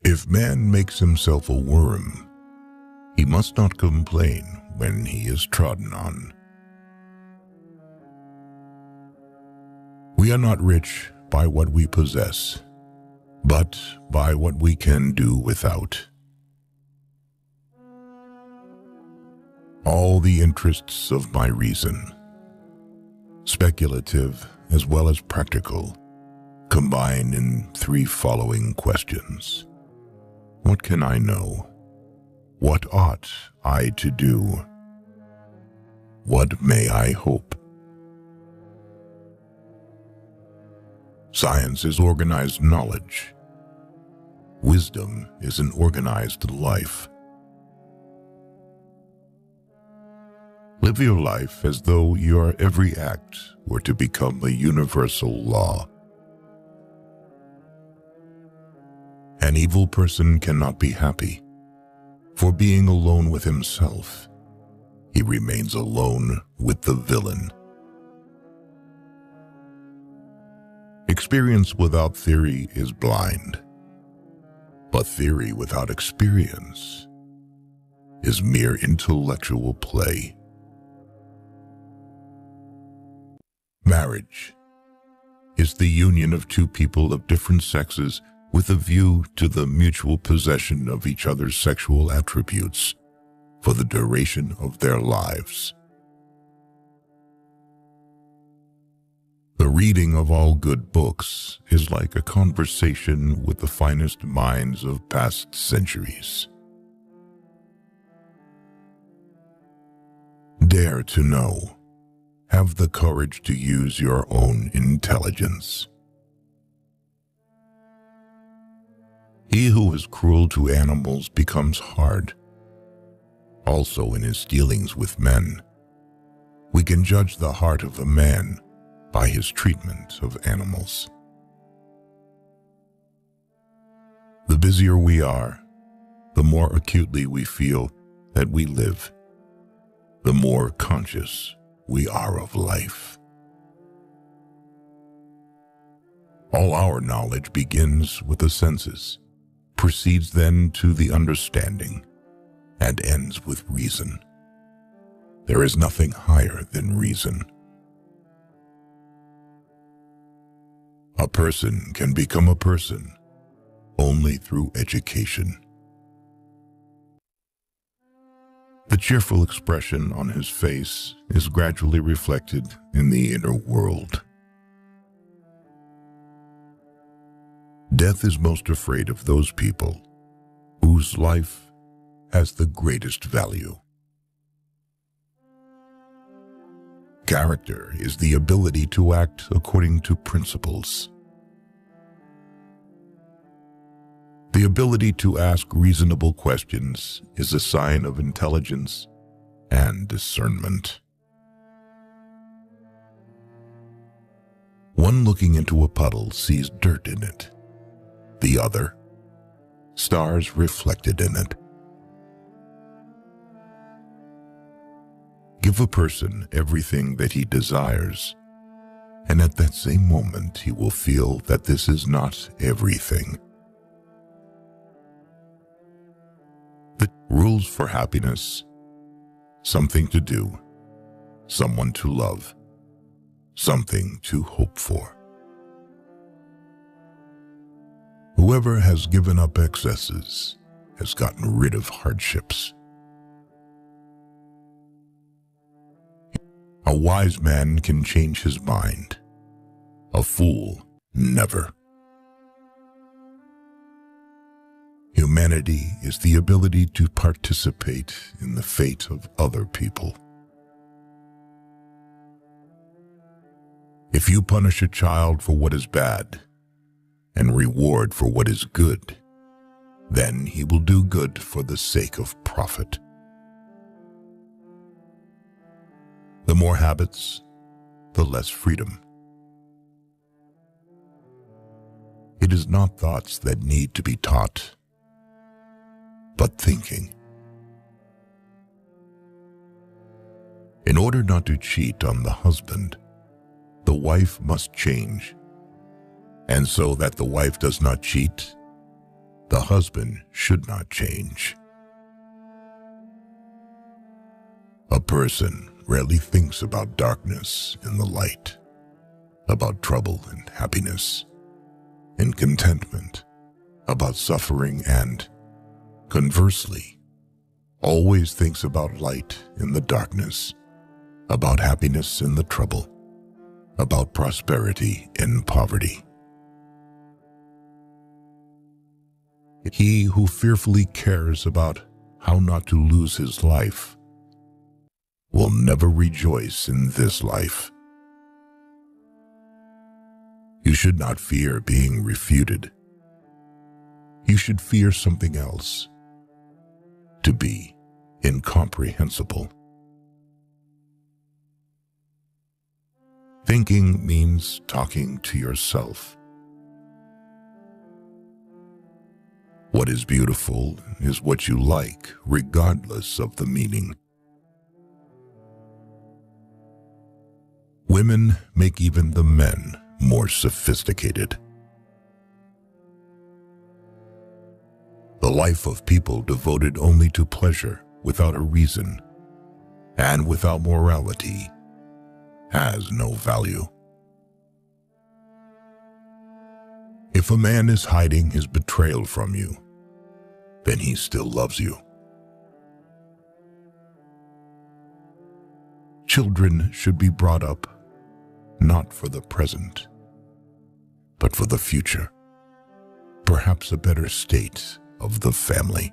If man makes himself a worm, he must not complain when he is trodden on. We are not rich by what we possess, but by what we can do without. All the interests of my reason, speculative as well as practical, combine in three following questions. What can I know? What ought I to do? What may I hope? Science is organized knowledge. Wisdom is an organized life. Live your life as though your every act were to become a universal law. An evil person cannot be happy, for being alone with himself, he remains alone with the villain. Experience without theory is blind, but theory without experience is mere intellectual play. Marriage is the union of two people of different sexes with a view to the mutual possession of each other's sexual attributes for the duration of their lives. The reading of all good books is like a conversation with the finest minds of past centuries. Dare to know. Have the courage to use your own intelligence. He who is cruel to animals becomes hard. Also in his dealings with men, we can judge the heart of a man by his treatment of animals. The busier we are, the more acutely we feel that we live, the more conscious we are of life. All our knowledge begins with the senses, proceeds then to the understanding, and ends with reason. There is nothing higher than reason. A person can become a person only through education. The cheerful expression on his face is gradually reflected in the inner world. Death is most afraid of those people whose life has the greatest value. Character is the ability to act according to principles. The ability to ask reasonable questions is a sign of intelligence and discernment. One looking into a puddle sees dirt in it. The other, stars reflected in it. Give a person everything that he desires, and at that same moment he will feel that this is not everything. The rules for happiness: something to do, someone to love, something to hope for. Whoever has given up excesses has gotten rid of hardships. A wise man can change his mind. A fool never. Humanity is the ability to participate in the fate of other people. If you punish a child for what is bad and reward for what is good, then he will do good for the sake of profit. The more habits, the less freedom. It is not thoughts that need to be taught, but thinking. In order not to cheat on the husband, the wife must change. And so that the wife does not cheat, The husband should not change. A person rarely thinks about darkness in the light, about trouble and happiness, and contentment, about suffering and, conversely, always thinks about light in the darkness, about happiness in the trouble, about prosperity in poverty. He who fearfully cares about how not to lose his life will never rejoice in this life. You should not fear being refuted. You should fear something else, to be incomprehensible. Thinking means talking to yourself. What is beautiful is what you like, regardless of the meaning. Women make even the men more sophisticated. The life of people devoted only to pleasure without a reason and without morality has no value. If a man is hiding his betrayal from you, then he still loves you. Children should be brought up not for the present, but for the future, perhaps a better state of the family.